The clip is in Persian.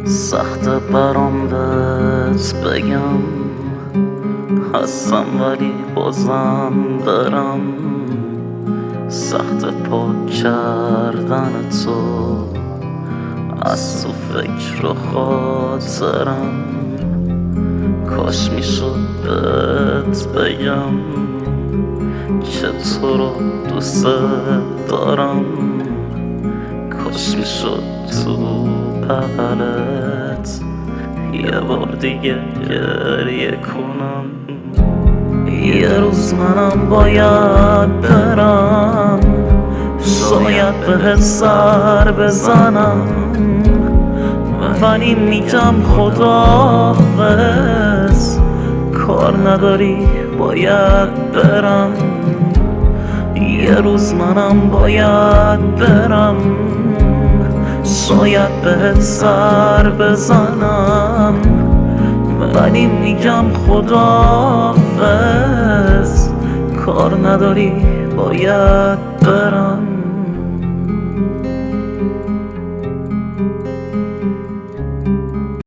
سخت برام بهت بگم هستم ولی بازم برم. سخت پاک کردن تو از تو فکر و خاطرم. کاش میشد بهت بگم که تو رو دوست دارم. کاش میشد تو بغلت یه بار دیگه گریه کنم. یه روز منم باید برم، شاید بهت سر بزنم، ولی میگم خداحافظ. کار نداری باید برم. یه روز منم باید برم، شاید بهت سر بزنم، ولی میگم خداحافظ. کار نداری باید برم.